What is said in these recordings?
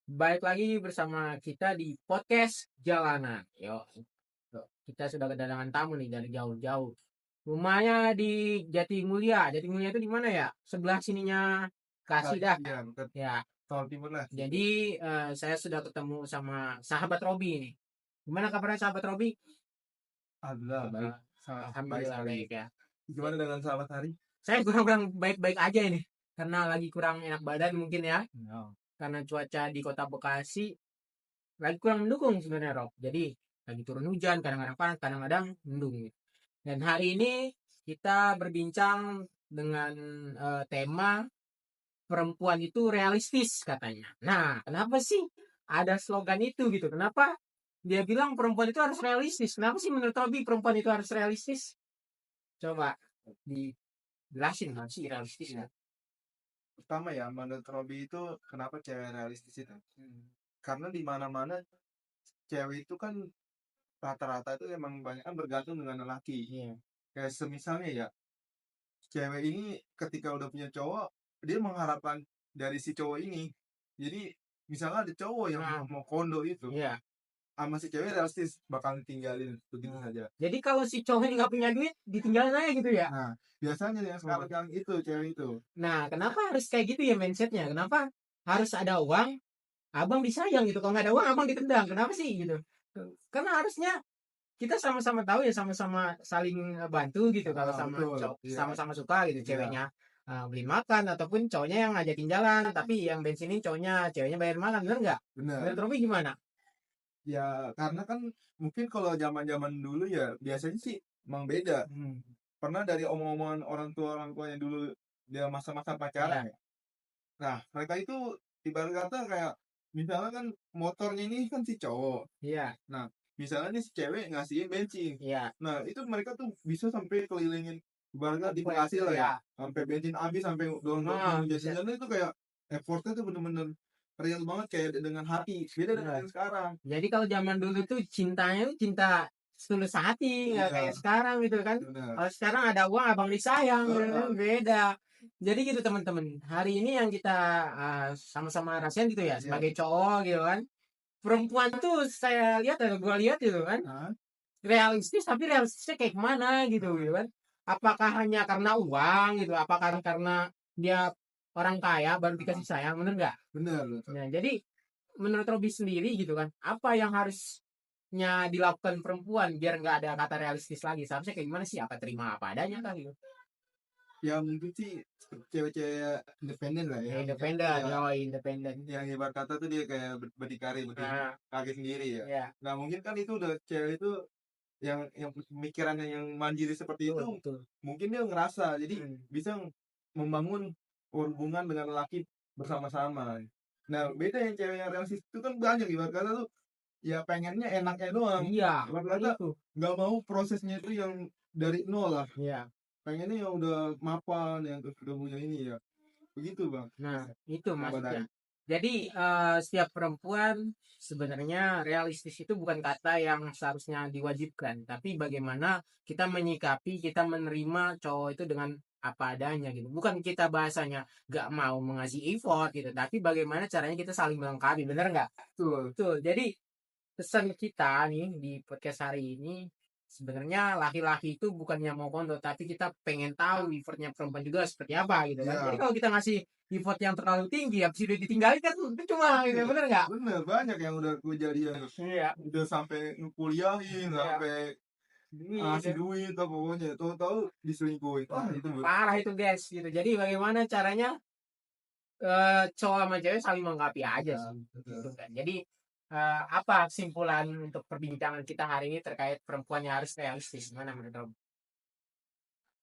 Balik lagi bersama kita di podcast jalanan. Kita sudah kedatangan tamu nih dari jauh-jauh. Rumahnya di Jatimulya. Jatimulya itu di mana ya? Sebelah sininya Kasih dah. Iya, bukan Ya, Jawa Timur lah. jadi saya sudah ketemu sama sahabat Robi nih. Gimana kabarnya sahabat Robi? Alhamdulillah baik. Sangat baik Alhamdulillah sekali. baik ya. Gimana dengan sahabat Hari? Saya kurang-kurang baik-baik aja ini. Karena lagi kurang enak badan mungkin ya. Ya. Karena cuaca di kota Bekasi lagi kurang mendukung sebenarnya Rob. Jadi lagi turun hujan, kadang-kadang panas, kadang-kadang mendung. Dan hari ini kita berbincang dengan tema perempuan itu realistis katanya. Nah, kenapa sih ada slogan itu gitu? Kenapa dia bilang perempuan itu harus realistis? Kenapa sih menurut Robi perempuan itu harus realistis? Coba dijelasin nggak sih realistis ya? Pertama ya, menurut Robi itu kenapa cewek realistis itu? Karena di mana-mana cewek itu kan rata-rata itu emang banyak kan bergantung dengan lelaki. Iya. Kayak semisalnya ya, cewek ini ketika udah punya cowok, dia mengharapkan dari si cowok ini. Jadi misalnya ada cowok yang Nah, mau kondo itu, iya. sama si cewek realistis bakal tinggalin begitu Nah, saja. jadi kalau si cowok ini nggak punya duit, ditinggalin aja gitu ya? Nah, biasanya yang sekarang itu cewek itu. Nah, kenapa harus kayak gitu ya mindsetnya? Kenapa harus ada uang, abang disayang gitu. Kalau nggak ada uang, abang ditendang. Kenapa sih gitu? Karena harusnya kita sama-sama tahu ya, sama-sama saling bantu gitu. Kalau sama Betul, iya, sama-sama suka gitu, iya, ceweknya beli makan ataupun cowoknya yang ngajakin jalan, tapi yang bensinin cowoknya, ceweknya bayar makan, bener nggak? benar. Menurut Robi gimana? Ya, karena kan mungkin kalau zaman-zaman dulu ya biasanya sih emang beda. Hmm, Pernah dari omong-omongan orang tuanya dulu dia masa-masa pacaran ya, ya. Nah, mereka itu ibarat kata kayak misalnya kan motornya ini kan si cowok. iya, Nah, misalnya nih si cewek ngasihin bensin. iya. Nah, itu mereka tuh bisa sampai kelilingin ibarat kata di Komplek, Bekasi lah ya. ya. Sampai bensin habis sampai dorong-dorong Nah, bisa. jajan itu kayak effortnya tuh bener-bener real banget kayak dengan hati. Beda dengan Benar. yang sekarang. Jadi kalau zaman dulu tuh cintanya tuh cinta setulus hati, nggak kayak Iya, sekarang gitu kan. benar. Kalau sekarang ada uang abang disayang, gitu kan. Heeh, Beda. Jadi gitu teman-teman. Hari ini yang kita sama-sama rasain gitu ya, iya. sebagai cowok gitu kan. Perempuan tuh saya lihat atau gua lihat gitu kan, Hah? realistis tapi realistisnya kayak kemana gitu kan. Apakah hanya karena uang gitu? Apakah karena dia orang kaya baru dikasih Heeh, sayang, bener nggak? benar betul. Nah, jadi menurut Robi sendiri gitu kan, apa yang harusnya dilakukan perempuan biar nggak ada kata realistis lagi? Seharusnya kayak gimana sih? Apa terima apa adanya kan gitu? Ya mungkin sih cewek-cewek independen lah Ya, yang independen, ya yo independen. yang ibarat kata tuh dia kayak berdikari berdiri Nah, kaki sendiri ya. ya, Nah mungkin kan itu udah cewek itu yang pemikirannya yang mandiri seperti itu betul, betul. mungkin dia ngerasa jadi Hmm, bisa membangun hubungan dengan laki bersama-sama. Nah beda yang cewek yang realistis itu kan banyak ibarat kata tuh ya pengennya enaknya doang. iya, Ibarat kan kata itu. nggak mau prosesnya itu yang dari nol lah. Iya. Pengennya yang udah mapan yang udah punya ini ya begitu bang. Nah, itu Sahabat maksudnya. dari Jadi setiap perempuan sebenarnya realistis itu bukan kata yang seharusnya diwajibkan, tapi bagaimana kita menyikapi, kita menerima cowok itu dengan apa adanya gitu. Bukan kita bahasanya gak mau mengasih effort gitu, tapi bagaimana caranya kita saling melengkapi, bener nggak? betul. Tuh, jadi pesan kita nih di podcast hari ini sebenarnya laki-laki itu bukannya mau kontol tapi kita pengen tahu effortnya perempuan juga seperti apa gitu kan. Jadi Iya, kalau kita ngasih effort yang terlalu tinggi habis itu ditinggalin kan itu cuma gitu, iya. bener nggak? Bener banyak yang udah kejadian tuh. Iya, Udah sampai kuliahin iya. sampai ngasih Gitu. duit atau pokoknya tahu-tahu diselingkuhin. Wah, Wah itu parah itu guys gitu. Jadi bagaimana caranya cowok sama cewek saling melengkapi aja ya, sih gitu betul. kan. Jadi apa kesimpulan untuk perbincangan kita hari ini terkait perempuan yang harus realistis? Gimana menurut Rob?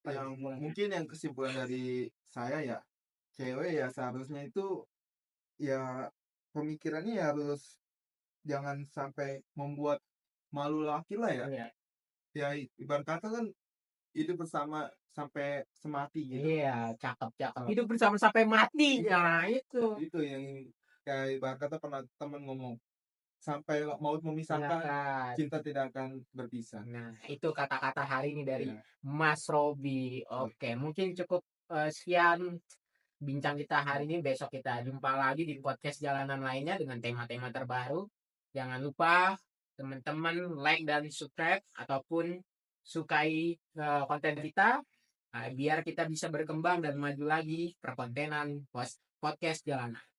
Yang Kesimpulannya. mungkin yang kesimpulan dari saya ya cewek ya seharusnya itu ya pemikirannya ya harus jangan sampai membuat malu laki lah ya. Iya. Ya ibarat kata kan hidup bersama sampai semati gitu. Iya, cakep, cakep. Nah, Hidup bersama sampai mati. iya, Nah, itu. itu yang kayak ibarat kata pernah teman ngomong sampai maut memisahkan Silakan. cinta tidak akan berpisah. Nah, itu kata-kata hari ini dari Ya, Mas Robi. oke. Oke, mungkin cukup sekian bincang kita hari ini. Besok kita jumpa lagi di podcast jalanan lainnya dengan tema-tema terbaru. Jangan lupa teman-teman like dan subscribe ataupun sukai konten kita, biar kita bisa berkembang dan maju lagi perkontenan podcast jalanan.